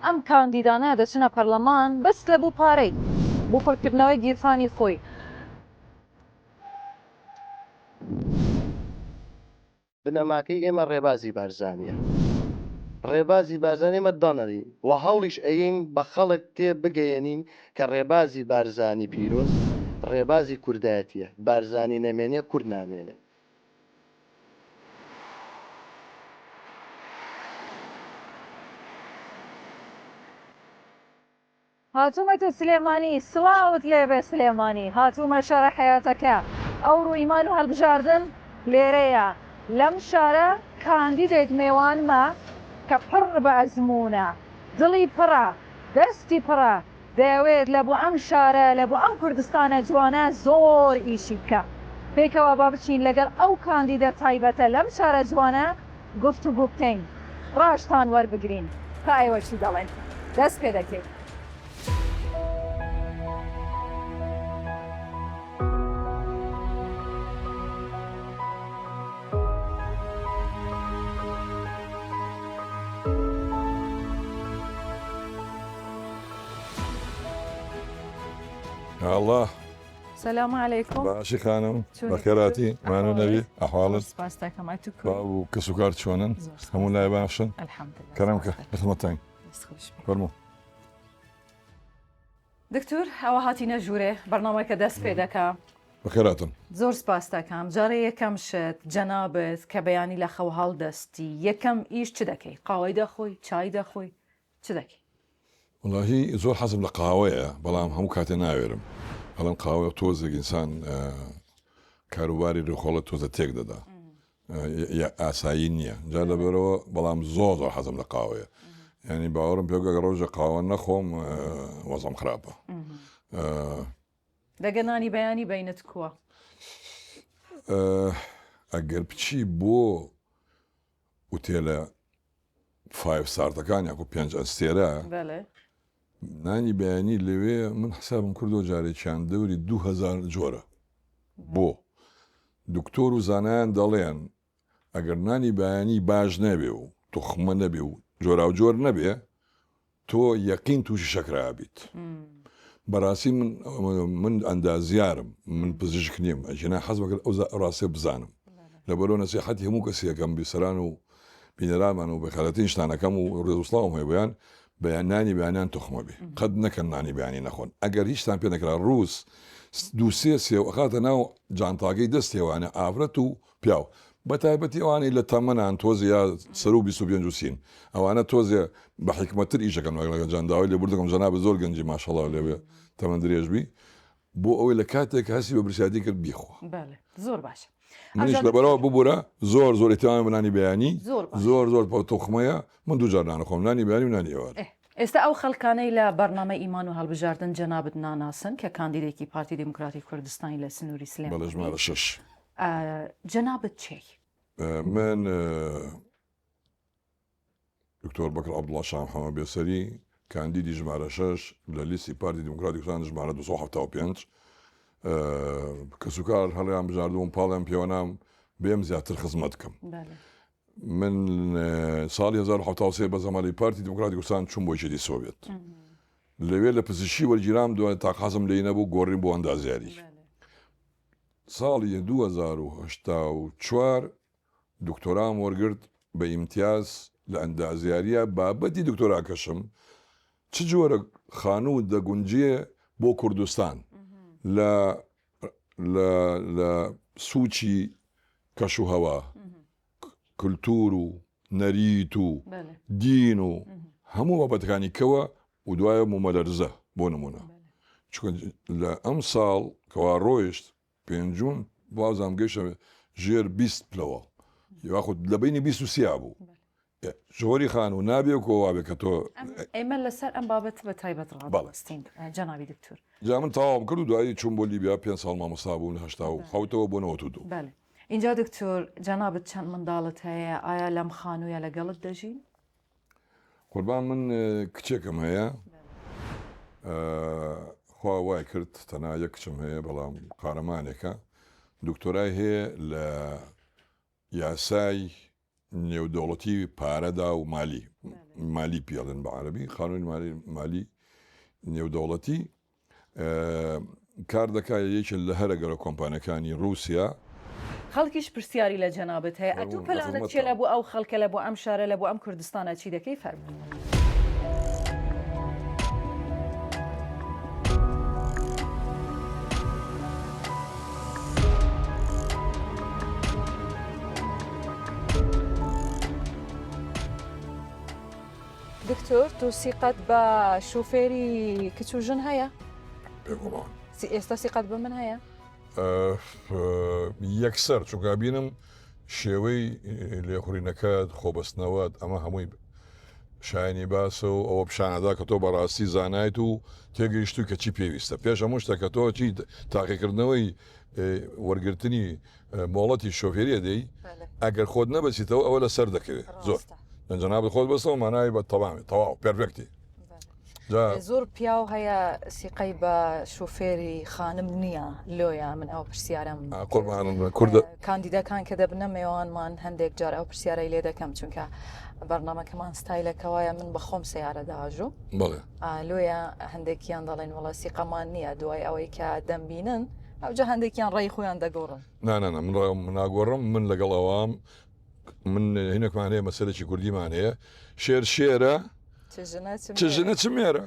ئەم کاندیدانە دەچنە پەرلەمان بەس لە بوو پارەی بۆ پڕکردنەوەی گیرفانی خۆی. بنەماکەی ئێمە ڕێبازی بارزانیە. ڕێبازی بارزانانی ئێمە دەنەری و هەوڵیش ئەین بە خەڵک تێ بگەێنین کە ڕێبازی بارزانی پیرۆز ڕێبازی کوردایەتیە، بارزانی نەمێنێ کورد نامێنێ. هاتوومەتە سلێمانی، سڵاوت لێبێ سلێمانی، هاتوومە شارە حەیاتەکە، ئەو ڕوویمان و هەڵبژاردن لێرەیە. لەم شارە کاندیدێک میێوانمە کە پڕ بە ئەزموونە، دڵی پڕە، دەستی پڕە، دەیەوێت لە بۆ ئەم شارە لە بۆ ئەم کوردستانە جوانە زۆر ئیشی بکە. پێکەوە با بچین لەگەڵ ئەو کاندیدە تایبەتە لەم شارە جوانە گفتوگو بکەین، ڕاشتان وەربگرین تا ئێوە چی دەڵێن. دەست پێ دەکەین. الله السلام عليكم. باشي خانم بخيراتي مانو نبي احوالك سپاسەکەم ئەتوکو. بابو كسوكار شلونن همون لا باشن الحمد لله. كرمك بخدمتين فرمو دکتور ئەوە هاتینە ژوورێ بەرنامەکە دەست پێ دەکەم. بخيراتن زۆر سپاس دەکەم. جارێ یەکەم شت جەنابەت کە بەیانی لە خەو هەڵدەستی یەکەم ئیش چ دەکەی؟ قاوەی دەخۆی، چای دەخۆی، چ دەکەی؟ والله زور حزم لقهوية بلام هم كاتنا ويرم هلان قهوة توزق إنسان كاروباري رخولة توزق تيك دا يا أساينية جالا برو بلام زور حزم لقهوية يعني باورم بيوغا روجا قهوة نخوم وزم خرابة دەگەنانی بەیانی بینت کووە؟ ئەگەر بچی بۆ ئوتێلە 5 ساردەکان یاکو 5 ئەستێرە نانی بەیانی لەوێ من حسابم کردو جارێکیان دەوری 2000 جۆرە بۆ دکتۆر و زانایان دەڵێن ئەگەر نانی بەیانی باش نەبێ و توخمە نەبێ و جۆرا و جۆر نەبێ تۆ یەقین تووشی شەکرا بیت. بەڕاستی من ئەندازیارم من پزیشک نیم ئەژێنا حەز بەکرد ئەو ڕاستێ بزانم لەبەرەوە نەسیحەتی هەموو کەسێکەکەم بیسەران و بینەرامان و بەخەلەتی شتانەکەم و ڕێزوسڵاوم هەیە بۆیان بەیانانی بەیانیان توخمە بێ قەت نەکەن نانی بەیانی نەخۆن ئەگەر هیچتان پێ نەکرا ڕووس دووسێ ئەخاتە ناو جانتاگەی دەستێوانە ئافرەت و پیاو بەتایبەتی ئەوانەی لە تەمەنان تۆزی یا سەر و 25 سین ئەوانە تۆزێ بە حکمەتر ئیشەکەم لەگەڵ جانداوای لێ بردەکەم جەنابە زۆر گەنجی ماشەڵڵا لێبێ تەمەن درێژبی بۆ ئەوەی لە کاتێک هەستی بە برسیاتی کرد بیخۆ. زۆر باشە. منیش لەبەرەوە ببوورە زۆر زۆر ئێتیان بنانی بەیانی زۆر تۆخمەیە من دوو جار نانەخۆم نانی بەیانی و نانی ئێوار. ئێستا ئەو خەڵکانەی لە بەرنامە ئیمان و هەڵبژاردن جەنابەت ناناسن کە کاندیدێکی پارتی دموکراتی کوردستانی لە سنووری سلێمانی بەڵێ ژمارە 6 جەنابەت چی؟ من دکتۆر بەکر عەبدوڵڵا شاه محەممەد بێسەری کاندیدی ژمارە 6 لە لیستی پارتی دموکراتی کوردستان ژمارە 275 کەسوکار هەڵیان بژاردووم پاڵیان پێوەنام بێم زیاتر خزمەت بکەم. من ساڵی 1970 بە زەمانی پارتی دموکراتی کوردستان چوون بۆ یەکێتی سۆڤێت لەوێ لە پزیشکی وەرگیرام دوای تاقازم لێی نەبوو گۆڕین بۆ ئەندازیاری. ساڵی 2084 دکتۆرام وەرگرت بە ئیمتیاز لە ئەندازیاریە بابەتی دکتۆراکەشم چ جۆرە خانوو دەگونجێ بۆ کوردستان لە سوچی کەش و هەوا کللتور و نەریت و دین و هەموو بابەتەکانی کەوە و دوایە مومەلەرزە بۆ نمونە چکە لە ئەم ساڵ کەوا ڕۆیشت پێنجوم بازام گەیشتە ژێر 20 پلەوە یاخود لە بینی 23 بوو زۆری خان و نابێ و کۆوابێ کە تۆ ئێمە لەسەر ئەم بابەت بە تایبەت ڕاستین جەنابی دکتۆر. جا من تەواو کرد و دوایی چوون بۆ لیبیا 5 ساڵ مامۆستا بوون هەشتا و خەوتەوە بۆ 92. اینجا دکتۆر جەنابەت چەند منداڵت هەیە ئایا لەم خانوویە لەگەڵت دەژین؟ قوربان من کچێکم هەیە خوا وای کرد تەنها یەک کچم هەیە بەڵام قارەمانێکە دکتۆرای هەیە لە یاسای نێودەوڵەتی پارەدا و مالی پێڵێن بە عەرەبی قانون مالی نێودەوڵەتی کار دەکات یەکێ لە هەرەگەرە کۆمپانیەکانی رووسیا خەڵکیش پرسیاری لە جەنابەت هەیە ئەتوو پلانت چێ لە بۆ ئەو خەڵکە لە بۆ ئەم شارە لە بۆ ئەم کوردستانە چی دەکەی فەرموو. دکتۆر تو سیقەت بە شوفێری کچ و ژن هەیە؟ ئێستا سیقەت بە من هەیە؟ یەکسەر چونکە بینم شێوەی لێخورینەکەت خۆبەستنەوەت ئەمە هەمووی شایانی باسە و ئەوە پیشانەدا کە تۆ بەڕاستی زانایت و تێگەیشتووی کە چی پێویستە پێش هەموو شتە کە تۆ چی تاقیکردنەوەی وەرگرتنی مۆڵەتی شۆفێریە دەی ئەگەر خۆت نەبەچیتەوە ئەوە لە سەر دەکەوێت زۆر جەنابەت خۆت بەستەوە ماناوی بە تەواو پێرفێکتی زۆر پیاو هەیە سیقەی بە شوفێری خانم نییە لۆیە من ئەو پرسیارم کاندیدەکان کە دەبنە میێوانمان هەندێک جار ئەو پرسیارەی لێ دەکەم چونکە بەرنامەکەمان ستایلەکەوایە من بە خۆم سیارە داژوو لۆیە هەندێکیان دەڵێن وڵە سیقەمان نییە دوای ئەوەی کە دەمبینن ئەوجا هەندێکیان ڕێی خۆیان دەگۆڕن نانە من ناگۆڕم من لەگەڵ ئەوام من هینێکمان هەیە مەسەلێکی کوردیمان هەیە شێرە چژنە چمێرە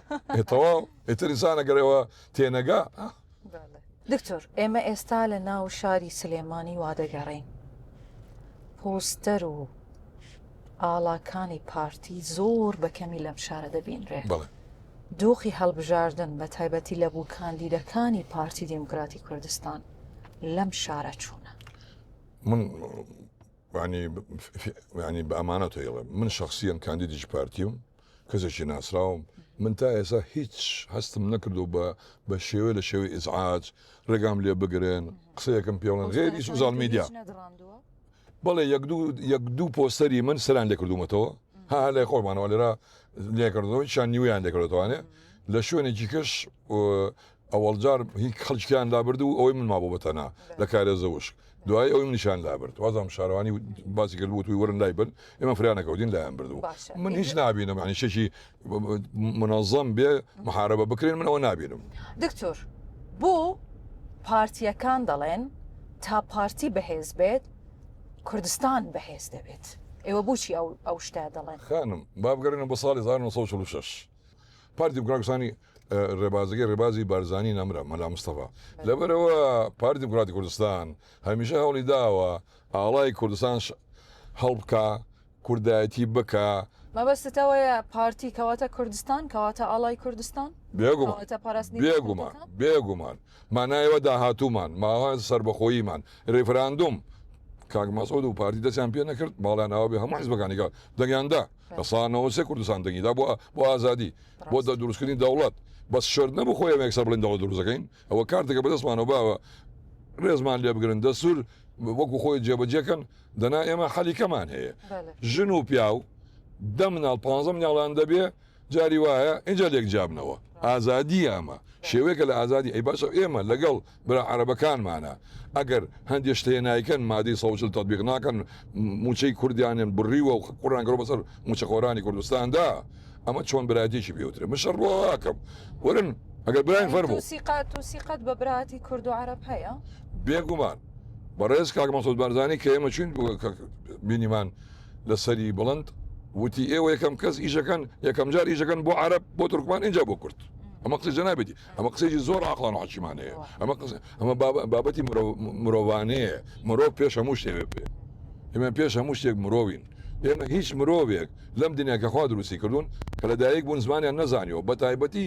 تەواو ئێتر ئینسانەگەرەوە تێنەگا. دکتۆر ئێمە ئێستا لە ناو شاری سلێمانی وا دەگەڕین پۆستەر و ئاڵاکانی پارتی زۆر بەکەمی لەم شارە دەبینرێ دۆخی هەڵبژاردن بە تایبەتی لە بوو کاندیدەکانی پارتی دموکراتی کوردستان لەم شارە چوونە. من ینی بە ئەمانەتە ئێڵێ من شخصیان کاندیدێکی پارتیم کەسێکی ناسراوم من تا ئێستا هیچ هەستم نەکردو بە شێوە لە شێوەی ئیزعاج ڕێگام لێ بگرێن قسەیەکەم پێڵێن غێری سوزال میدیا بەڵێ یەک دوو پۆستەری من سەران لێ کردومەتەوە ها لای خۆمانەوە لێرا لێکردەوە شان نیویان لێکردێتوانێ لە شوێنێکی کەش ئەوەڵجار هیچ خەڵکیان لابرد و ئەوەی من مابوو بەتەنا لە کارێ زەوش دوای ئەوی منیشان لابرد وازام شارەوانی باسی کرد بوو توی وەرن لای بن ئێمە فریانەکەوتین لایەن بردو من هیچ نابینم ینی شێکی منەظەم بێ محارەبە بکرێن من ئەوە نابینم. دکتۆر بۆ پارتیەکان دەڵێن تا پارتی بەهێز بێت کوردستان بەهێز دەبێت ئێوە بۆچی ئەو شتە دەڵێن؟ خانم با بگەڕێنە بە ساڵی 1946 پارتی دموکراتیانی ڕێبازی بارزانی نەمرە مەلا مستەفا لەبەرەوە پارتی دموکراتی کوردستان هەمیشە هەوڵی داوە ئاڵای کوردستان هەڵبکە کوردایەتی بکە. مەبەستەوەیە پارتی کەواتە کوردستان کەواتە ئاڵای کوردستان بێگومان مانایەوە داهاتوومان ماوە سربەخۆییمان ڕێفراندوم کاک مەسعود و پارتی دەستیان پێ نەکرد باڵیانەوە بێ هەموو حیزبەکانیگە دەنگیاندا لە ساڵ 93 کوردستان دەنگیدا بۆ ئازادی بۆ دروستکردنی دەوڵەت بەس شەر نەبوو خۆی یەکسەر بڵێن دەوڵەت دروستەکەین ئەوە کارتێکە بەدەستمانەوە باوە ڕێزمان لێ بگرن دەسوور وەکو خۆی جێبەجێکەن دەنا ئێمە خەلیکەمان هەیە ژن و پیاو 10 مناڵ 15 مناڵان دەبێ جاری وایە اینجا لێک جابنەوە ئازادی ئەمە شێوەیەکە لە ئازادی ئەی باشە ئێمە لەگەڵ برا عەرەبەکانمانە ئەگەر هەندێک شتێ نایکەن مادەی 140 تەطبیق ناکەن موچەی کوردیانیان بڕیوە و قوڕانگەڕۆ بەسەر موچەخۆرانی کوردستاندا ئەمە چۆن برایەتێکی پێوترێ من شەڕ بۆ ئاکەم وەرن ئەگەر براین فەرموو سیقەت بە براتی کورد و عەرەب هەیە بێگومان بەڕێز کاک مەسعود بارزانی کە ئێمە چوین بینیمان لەسەری بڵند وتی ئێوە یەکەم کەس ئیشەکەن یەکەم جار ئیشەکەن بۆ عەرەب بۆ تورکمان اینجا بۆ کورد ئەمە قسەی جەنابەتی ئەمە قسەیەکی زۆر عاقڵان و حەکیمانەیە ئەمە بابەتی مرۆڤانەیە مرۆڤ پێش هەموو شتێک پێ ئێمە پێش هەموو شتێک مرۆڤین ئێمە هیچ مرۆڤێک لەم دنیا کە خوا دروستی کردوون کە لە دایک بوون زمانیان نەزانیەوە بە تایبەتی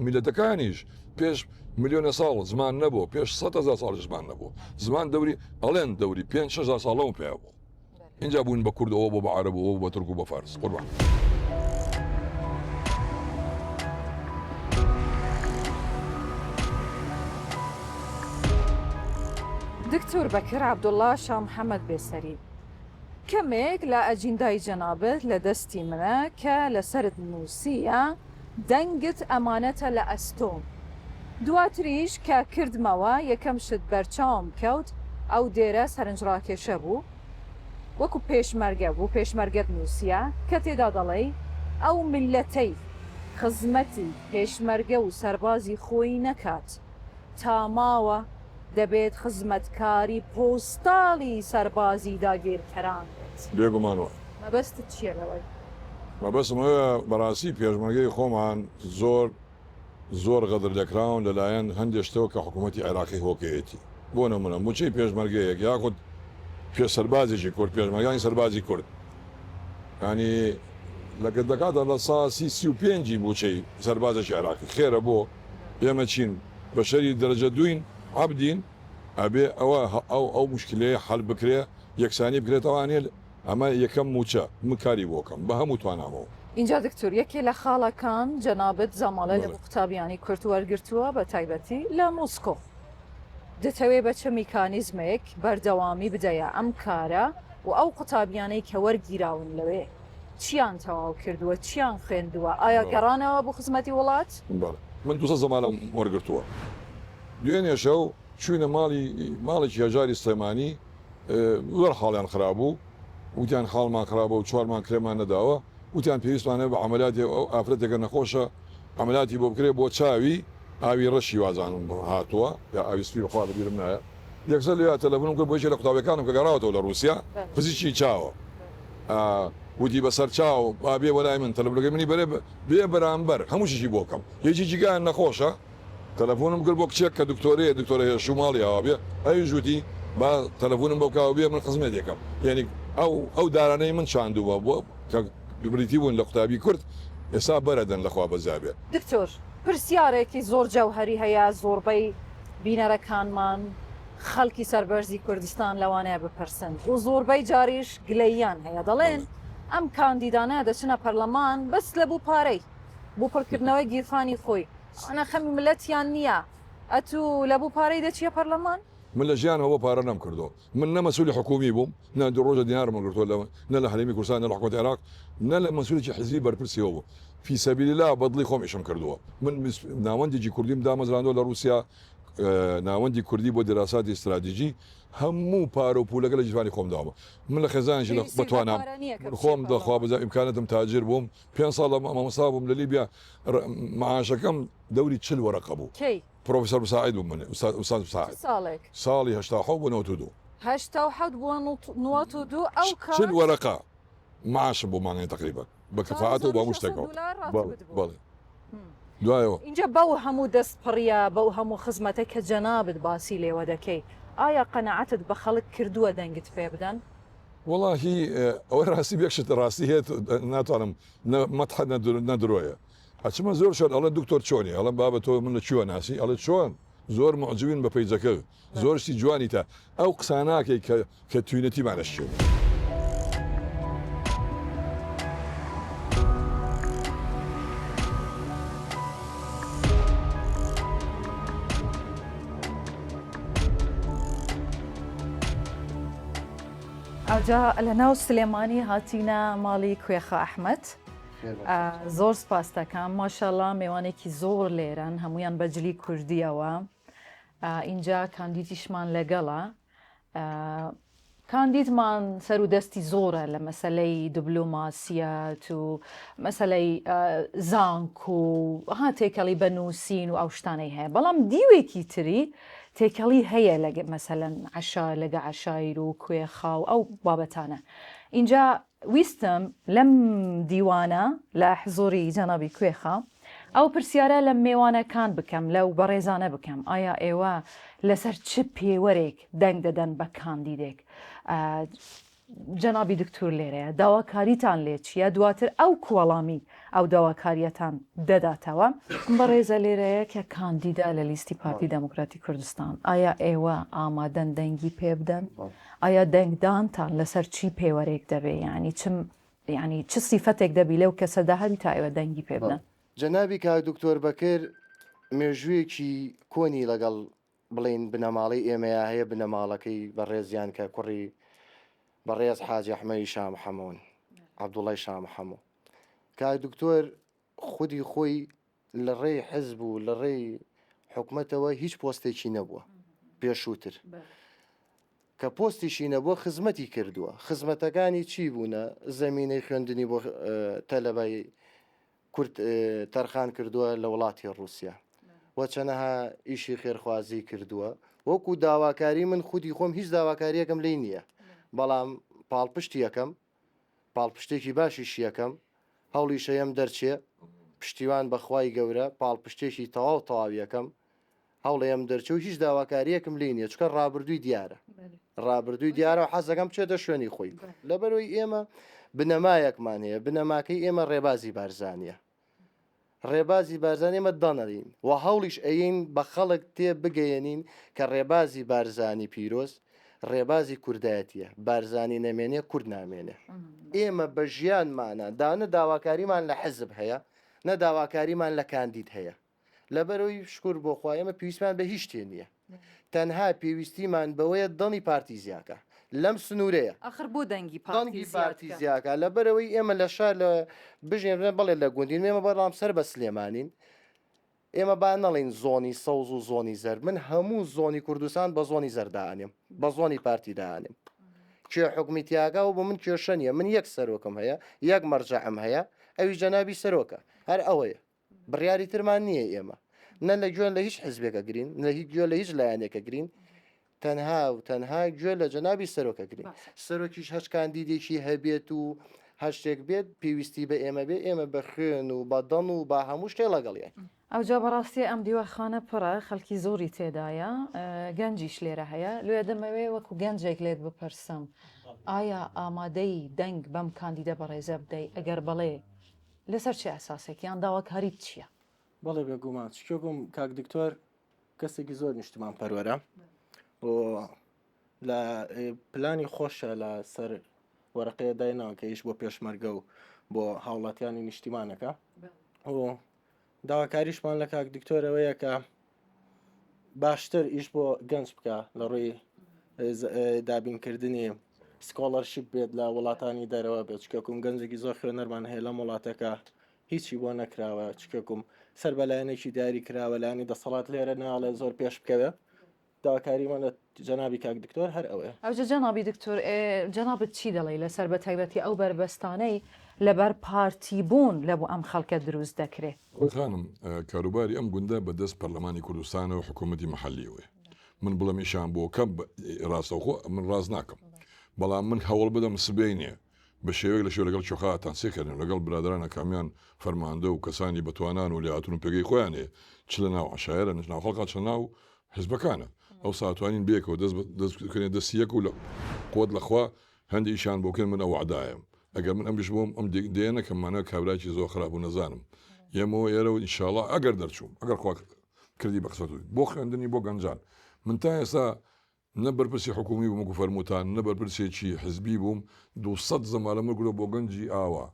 میلەتەکانیش پێش ملیۆنە ساڵ زمان نەبوو پێش 100,000 ساڵ زمان نەبوو زمان دەوری ئەڵێن دەوری 5-6 ساڵەوە پێ بوو اینجا بوون بە کوردەوە بۆ بە عەرەبەوە بە تورک و بە فارس قوربان. دکتۆر بەکر عەبدوڵڵا شاه محەممەد بێسەری کەمێک لە ئەجیندای جەنابەت لە دەستی منە کە لەسرت نووسیە دەنگت ئەمانەتە لە ئەستۆم دواتریش کە کردمەوە یەکەم شت بەرچاوم کەوت ئەو دێرە سەرنجڕاکێشە بوو وەکو پێشمەرگە بوو پێشمەرگەت نووسە کە تێدا دەڵێ ئەو ملەتەی خزمەتی پێشمەرگە و سەربازی خۆی نەکات تا ماوە دەبێت خزمەتکاری پۆستاڵی سەربازی داگیرکەران بێت. بێگومانەوە مەبەستت چییە لەوەی؟ مەبەستم هەیە بەڕاستی پێشمەرگەی خۆمان زۆر غەدر دەکراون لەلایەن هەندێک شتەوە کە حکوومەتی عێراقی هۆکەیەتی بۆ نمونە موچەی پێشمەرگەیەک یاخود پێ سەربازێکی کورد پێشمەرگانی سەربازی کورد ینی لەگە دەکاتە لە ساسی 35 موچەی سەربازێکی عێراقی خێرە بۆ ئێمە چین بە شەری دەرەجە دوین عەبدین ئەبێ ئەو مشکلەیە حەل بکرێ یەکسانی بکرێتەوانێ ئەمە یەکەم موچە من کاری بۆکەم بە هەموو توانامەوە. اینجا دکتۆر یەکێ لە خاڵەکان جەنابەت زەماڵە لە قوتابیانی کورد وەرگرتووە بە تایبەتی لە مۆسکۆ دەتەوێت بە چه میکانیزمێک بەردەوامی بدەیە ئەم کارە و ئەو قوتابیانەی کە وەرگیراون لەوێ چیان تەواو کردووە چیان خوێندووە ئایا گەڕانەوە بۆ خزمەتی وڵات؟ من دو زەمانە وەرگرتووە دوێنێ شەو چوینە ماڵێکی هەژاری سلێمانی زۆر حاڵیان خراببوو وتیان حاڵمان خراپە و چوارمان کرێمان نەداوە وتیان پێویستمانە بە عملیاتی ئەو ئافرەتێکە نەخۆشە عملیاتی بۆ بکرێت بۆ چاوی ئاوی ڕەشی وازانم هاتووە یا ئاویسپی بخوا لەبیرم نایە یەکسەر لێ تەلەفۆنم کرد بۆیە لە قوتابەکانم کە گەڕاوەتەوە لە رووسیا پزیشکی چاوە وتی بەسەر چاو بێ وەلای من تەلەفۆنەکەی منی بێ بەرامبەر هەمووشیشی بۆ بکەم یەکی جیگایان نەخۆشە تەلەفۆنم کرد بۆ کچێک کە دکتۆرەیە دکتۆرە شوماڵی ئەوە بێ ئەوی ژووتی با تەلەفۆنم بۆ کاوە بێ من خزمێت یەکەم یعنی ئەو دارانەی من چاندووە بۆ کە بریتی بوون لە قوتابی کورد ئێستا بەرەدەن لەخوا بەزابێ. دکتۆر پرسیارێکی زۆر جەوهەری هەیە زۆربەی بینەرەکانمان خەڵکی سەربەرزی کوردستان لەوانەیە بپرسن و زۆربەی جاریش گلەییان هەیە دەڵێن ئەم کاندیدانە دەچنە پەرلەمان بەس لە بوو پارەی بۆ پڕکردنەوەی گیرفانی خۆی ئەنە خەمی ملەتیان نییە ئەتوو لە بوو پارەی دەچیە پەرلەمان؟ من لە ژیانەوە پارە نەم کردو من نە مەسئولی حکومی بووم نە دو ڕۆژە دیارم گرتووە لەوە نە لە هەرێمی کوردستان نە لە حکومەتی عێراق نە لە مەسئولێکی حیزبی بەرپرسیەوە بوو فی سەبیل الله بەدڵی خۆم ئیشم کردووە من ناوەندێکی کوردیم دامەزراندووە لە رووسیا ناوەندی کوردی بۆ دەراساتی استراتیژی هەموو پارە و پولەکە لە جیهانی خۆم داوە من لە خێزانشی بتوانم خۆم دەخوا بزە ئیمکانەتم تاجر بووم 5 ساڵ مامۆستا بووم لە لیبیا معاشەکەم دەوری 40 وەرەقە بوو پرۆفسەر مساعد بووم من ئوستاد مساعد ساڵی 87 بۆ 92 87 بۆ 92 ئەو 40 وەرەقە معاشم بۆ مانگی تقریبا بە کەفاعەت و بە هەموو شتێکەوە بەڵێ دوایەوە اینجا بەو هەموو دەست پڕیا بەو هەموو خزمەتە کە جەنابەت باسی لێوە دەکەی ئایا قەنەعەتت بە خەڵک کردووە دەنگت پێ بدەن؟ وەڵاهی ئەوە ڕاستی بێکشت ڕاستی هێت ناتوانم مەتحە نەدرۆیە ئەچمە زۆر شەر ئەڵە دکتۆر چۆنی ئەڵم بابە تۆ من لە چووە ناسی ئەڵە چۆن زۆر معجبین بە پەیجەکە زۆرشتی جوانی تا ئەو قساناکەی کە توینەتیمانەشێ. ئەوجا لە ناو سلێمانی هاتیینە ماڵی کوێخە ئەحمەد زۆر سپاس دەکەم ماشەڵڵا میوانێکی زۆر لێرن هەمویان بەجلی کوردیەوە اینجا کاندیدیشمان لەگەڵە کاندیدمان سەر و دەستی زۆرە لە مەسلەی دیبلۆماسیەت و مەسلەی زانک و تێکەڵی بەنووسین و ئەو شتانەی هەیە بەڵام دیوێکی تری تێکەڵی هەیە لەگە مەسەلەن عشا لەگە عشایر و کوێخا و ئەو بابەتانە اینجا ویستم لەم دیوانە لە حزۆری جەنابی کوێخا ئەو پرسیارە لە میوانەکان بکەم لەو بەڕێزانە بکەم ئایا ئێوە لەسەر چ پێوەرێک دەنگ دەدەن بە کاندیدێک جەنابی دکتۆر لێرەیە داواکاریتان لێ چییە دواتر ئەو کووەڵامی ئەو داواکاریەتان دەداتەوە بەڕێزە لێرەیە کە کاندیدا لە لیستی پارتی دەموکراتی کوردستان ئایا ئێوە ئامادەن دەنگی پێ بدەن ئایا دەنگدانتان لەسەر چی پێوەرێک دەبێ ینی چ سیفەتێک دەبی لەو کەسە داهەبی تا ئێوە دەنگی پێ بدەن جەنابی کاک دکتۆر بەکر مێژوویەکی کۆنی لەگەڵ بڵین بنەماڵی ئێمەیە هەیە بنەماڵەکەی بەڕێزیان کە کوڕی بەڕێز حاجی ئەحمەدی شام حەموون عەبدوڵای شام حەموو کاک دکتۆر خودی خۆی لە ڕێی حزب و لە ڕێی حکومەتەوە هیچ پۆستێکی نەبووە پێشووتر کە پۆستیشینە بۆ خزمەتی کردووە خزمەتەکانی چی بوونە زەمینەی خوێندنی بۆ تەلەبای کورد تەرخان کردووە لە وڵاتی ڕووسیا وە چەنەها ئیشی خێرخوازی کردووە وەکو داواکاری من خودی خۆم هیچ داواکاریەکەم لی نییە بەڵام پاڵپشتی یەکەم پاڵپشتێکی باشیش یەکەم هەوڵی شەیەم دەرچێ پشتیوان بەخوای گەورە پاڵپشتێکی تەواو تەواویەکەم هەوڵەیەم دەرچێ و هیچ داواکاریەکەم لی نییە چکە ڕابردووی دیارە ڕابردووی دیارە و حەزەکەم چێتە شوێنی خۆی لەبەرەوەی ئێمە بنەمایەکمان هەیە بنەماکەی ئێمە ڕێبازی بارزانیە ڕێبازی بارزان ئێمە دەنەڕین و هەوڵیش ئەین بە خەڵک تێ بگەیەنین کە ڕێبازی بارزانی پیرۆز ڕێبازی کوردایەتیە بارزانی نەمێنێ کورد نامێنێ ئێمە بە ژیانمانە دانە داواکاریمان لە حزب هەیە نە داواکاریمان لە کاندید هەیە لەبەرەوەی شکر بۆ خوا ئێمە پێویستمان بە هیچ شتێ نییە تەنها پێویستیمان بەوەیە دڵی پارتی زیاکە لەم سنوورەیە ئەخر بۆ دەنگی پارتی زیاکە لەبەرەوەی ئێمە لە شار لە بژێنە بەڵێ لە گوندین ئێمە بەڵام سەر بە سلێمانین ئێمە با نەڵین زۆنی سەوز و زۆنی زەر من هەموو زۆنی کوردستان بە زۆنی زەردانیم بە زۆنی پارتی داانیم کێ حکومیتیاگا و بۆ من کێشە نیە من یەک سەرۆکم هەیە یەک مەرجەعم هەیە ئەوی جەنابی سەرۆکە هەر ئەوەیە بڕیاری ترمان نییە ئێمە نە لە گوێن لە هیچ حزبێکە گرین لە هیچ گوێ لە هیچ لایەنێکە گرین تەنها و تەنها گوێ لە جەنابی سەرۆکە گرین سەرۆکیش هەچ کاندیدێکی هەبێت و هەر شتێک بێت پێویستی بە ئێمە بێ ئێمە بە خوێن و بە دڵ و با هەموو شتێ لەگەڵیە ئەوجا بەڕاستی ئەم دیوەخانە پڕە خەڵکی زۆری تێدایە گەنجیش لێرە هەیە لێ دەمەوێ وەکو گەنجێک لێت بپرسم ئایا ئامادەی دەنگ بەم کاندیدە بەڕێزە بدەی ئەگەر بەڵێ لەسەر چه ئەساسێکیان داواکاریت چییە؟ بەڵێ بێگومان چکۆم کاک دکتۆر کەسێکی زۆر نیشتمان پەروەرە لە پلانی خۆشە لە سەر وەرەقەیە دایناوە کە هیچ بۆ پێشمەرگە و بۆ هاوڵاتیانی نیشتیمانەکە و داواکاریشمان لە کاک دکتۆرەوەیە کە باشتر ئیش بۆ گەنج بکە لە ڕووی دابینکردنی سکۆڵەرشیپ بێت لە وڵاتانی دەرەوە بێت چکەکم گەنجێکی زۆر خوێنەرمان هەیە لە وڵاتەکە هیچی بۆ نەکراوە چکەکم سەر بەلایەنێکی داری کراوە لانی دەسەڵات لێرە ناڵێ زۆر پێش بکەوێ داواکاریمان لە جەنابی کاک دکتۆر هەر ئەوەیە ئەوجە جەنابی دکتۆر جەنابەت چی دەڵێ لەسەر بە تایبەتی ئەو بربەستانەی لەبەر پارتی بوون لە بۆ ئەم خەڵکە دروست دەکرێت خانم کاروباری ئەم گوندە بەدەست پەرلەمانی کوردستانە و حکوومەتی مەحەلیەوەی من بڵەمیشان بۆ کەم ڕاستەوخۆ من ڕاز ناکەم بەڵام من هەوڵ بدەم سبینێ بە شێوەیە لە شێو لەگەڵ چۆخاتان سێکردن لەگەڵ برادرانە کامیان فەرماندە و کەسانی بەتوانان و لێهاتون و پێگەی خۆیان هەیە چ لە ناو عشایرە ناو خەڵکات چ ناو حزبەکانە ئەو ساتوانین بێکەوە دەستکردێت دەستیەک و لە قۆت لەخوا هەندێکیشان بۆکەن من ئەو عدایم ئەگەر من ئەمش بۆم ئەم دێنەکەمانە کابراکی زۆر خراپ و نەزانم ئێمەوە ئێرە و ئینشاڵڵا ئەگەر دەرچوم ئەگەر خوا کردی بە قسەت بۆ خوێندنی بۆ گەنجان من تا ئێستا نە بەرپرسی حکومی بووم وەکو فەرمووتان نە بەرپرسێکی حزبی بووم 200 زەمالە مەگرۆ بۆ گەنجی ئاوا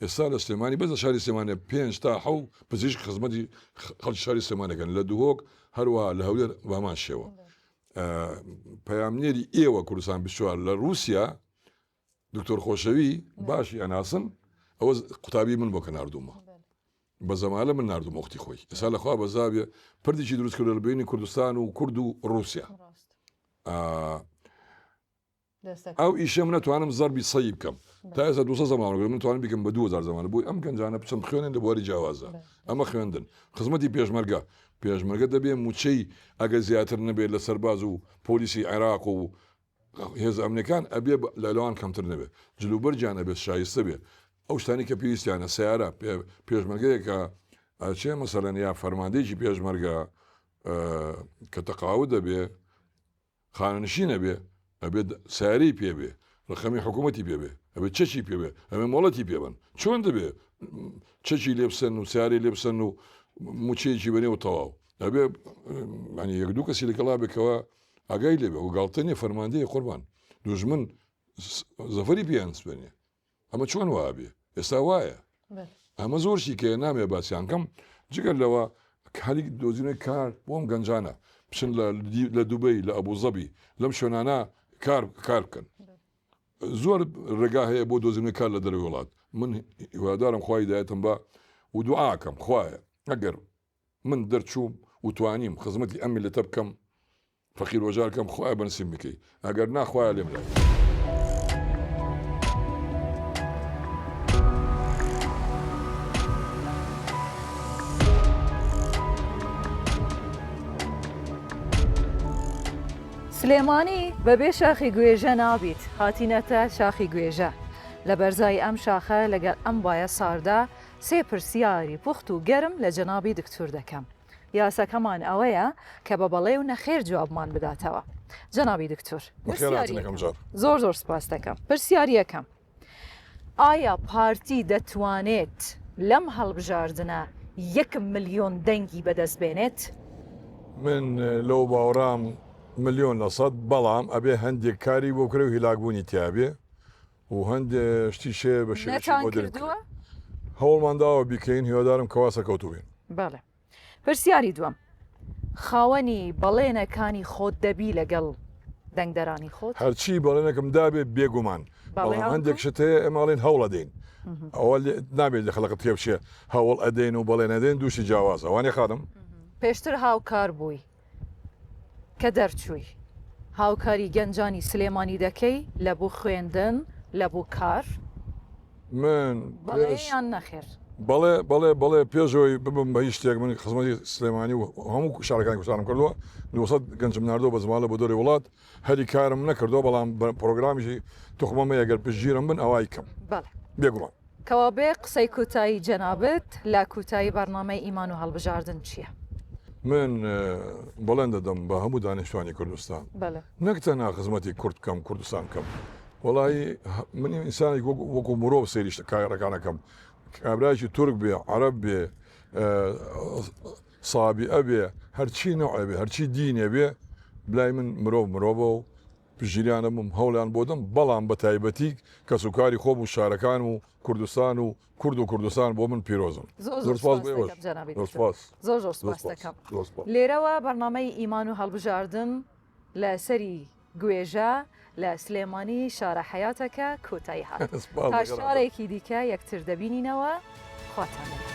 ئێستا لە سلێمانی بەس لە شاری سلێمانە 5 تا 7 پزیشک خزمەتی خەڵکی شاری سلێمانەکەن لە دوهۆک هەروەها لە هەولێر بامان شێوە پەیامنێری ئێوە کوردستان 24 لە رووسیا دکتۆر خۆشەوی باشی ئەناسن ئەوە قوتابی من بۆ کە نردومە بە زەمالە من نردوم وەختی خۆی ئێستا لەخوا بەزابێ پردێکی دروست کرد لە بینی کوردستان و کورد و رووسیا ئەو ئیشە من نتوانم زەربی سەی بکەم تا ئێستا 200 زەمانەگەر من توانم بکەم بە 2000 زەمانە بۆی ئەم گەنجانە بچەم خوێنن لە بواری جیاوازە ئەمە خوێندن خزمەتی پێشمەرگە دەبێ موچەی ئەگەر زیاتر نەبێت لە سەرباز و پۆلیسی عێراق و هێز ئەمنەکان ئەبێ لەلەوان کەمتر نەبێت جلوبەرجیان ئەبێت شایستە بێت ئەو شتانی کە پێویستیانە سیارە پێشمەرگەیەکە چێ مەسەلەن یا فەرماندەیەکی پێشمەرگە کە تەقاوت دەبێ خانەنشین نەبێ ئەبێت سیاری پێبێ ڕقەمی حکوومەتی پێبێ ئەبێت چەچی پێبێ ئەمێ مۆڵەتی پێبن چۆن دەبێ چەچی لێبسەن و سیاری لێبسەن و موچەیەکی بەنێ و تەواو ئەبێ یەک دوو کەسی لەگەڵا بێکەوە ئاگای لێبێ و گاڵتەنێ فەرماندەیە قوربان دوژمن زەفەری پێیان سپێنێ ئەمە چۆن وابێ ئێستا وایە ئەمە زۆرشی کە نامێ باسییان کەم جگەر لەوە کاری دۆزینەی کار بۆم گەنجانە بچن لە دوبەی لە ئەبوو زەبی لەم شوێنانە کار بکەن زۆر ڕێگا هەیە بۆ دۆزینەی کار لە دەروی وڵات من هیوادارم خوای هیدایەتم بە و دوعاکەم خوایە ئەگەر من دەرچووم و توانیم خزمەتی ئەم میلەتە بکەم فەقیر وەجارکەم خخوای بنسیم بکەی ئەگەر ناخوایە لێم لای سلێمانی بەبێ شاخی گوێژە نابیت هاتینەتە شاخی گوێژە لە بەرزای ئەم شاخە لەگەڵ ئەم وایە ساردا سێ پرسیاری پوخت و گەرم لە جەنابی دکتور دەکەم یاسەکەمان ئەوەیە کە بە بەڵێ و نەخێر جوابمان بداتەوە جەنابی دکتور زۆر زۆر سپاس دەکەم پرسیاری یەکەم ئایا پارتی دەتوانێت لەم هەڵبژاردنە 1 ملیۆن دەنگی بەدەست بێنێت من لەو باوەڕام ملیۆن لە سەد بەڵام ئەبێ هەندێک کاری بۆ کرێ و هیلاکبوونی تیاابێ و هەندێک شتی شێ بە کردووە هەوڵمانداوە بیکەین هیوادارم کەواسە کەوتو بێن بەڵێ پرسیاری دووەم خاوەنی بەڵێنەکانی خۆت دەبی لەگەڵ دەنگدەرانی خۆت هەرچی بەڵێنەکەم دابێ بێگومان بەڵام هەندێک شتەیە ئەماڵێن هەوڵە دەین ئەوە نابێت لە خەڵقت تێبچێ هەوڵ ئەدەین و بەڵێنەدەین دووشی جیاوازە وانێ خادم پێشتر هاوکار بووی کە دەرچووی هاوکاری گەنجانی سلێمانی دەکەی لە بوو خوێندن لە بوو کار من بەڵێیان نەخێر بەڵێ پێشەوەی ببم بە هیچ شتێک من خزمەتی سلێمانی و هەموو شارەکانی کوردستانم کردووە 200 گەنجم ناردۆ بە زمانە بۆ دۆری وڵات هەری کارم نەکردەوە بەڵام پرۆگرامیشی توخمەمە ئەگەر پشتگیرم بن ئەوای کەم بێگومان کەوا بێ قسەی کوتایی جەنابەت لە کوتایی بەرنامەی ئیمان و هەڵبژاردن چییە؟ من بەڵێن دەدەم بە هەموو دانیشتوانی کوردستان نەک تەنها خزمەتی کورد بکەم کوردستان بکەم وەڵی من ئینسانی وەکو مرۆڤ سەیریشتە کارەکانەکەم کابراایکی تورک بێ عەرەب بێ سابی ئەبێ هەرچی نەوعێ بێ هەرچی دینێ بێ بلای من مرۆڤ و پژیریانم هەوڵیان بۆ دەم بەڵام بە تایبەتی کە سوکاری خۆم و شارەکان و کوردستان و کورد و کوردستان بۆ من پیرۆزم زۆر زۆر سپاس دەکەم لێرەوە بەرنامەی ئیمان و هەڵبژاردن لە سەری گوێژە لە سلێمانی شارە حەیاتەکە کۆتایی هات تا شارێکی دیکە یەکتر دەبینینەوە خواتانە